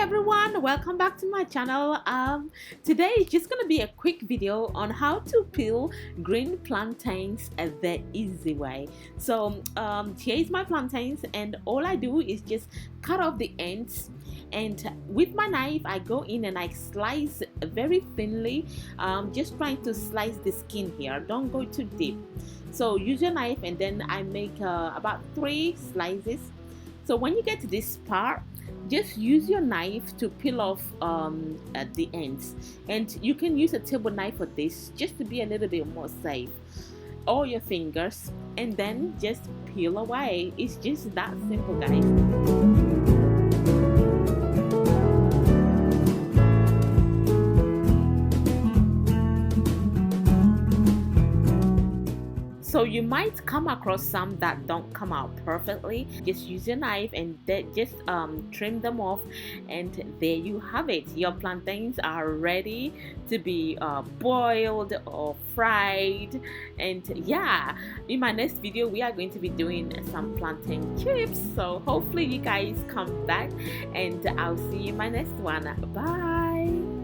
everyone, welcome back to my channel. Today is just gonna be a quick video on how to peel green plantains the easy way. So here is my plantains, and all I do is just cut off the ends, and with my knife I go in and I slice very thinly, just trying to slice the skin here. Don't go too deep. So use your knife, and then I make about 3 slices. So when you get to this part, just use your knife to peel off at the ends, and you can use a table knife for this just to be a little bit more safe, or your fingers, and then just peel away. It's just that simple, guys. So you might come across some that don't come out perfectly. Just use your knife and just trim them off, and there you have it. Your plantains are ready to be boiled or fried. And yeah, in my next video we are going to be doing some plantain chips. So hopefully you guys come back, and I'll see you in my next one. Bye.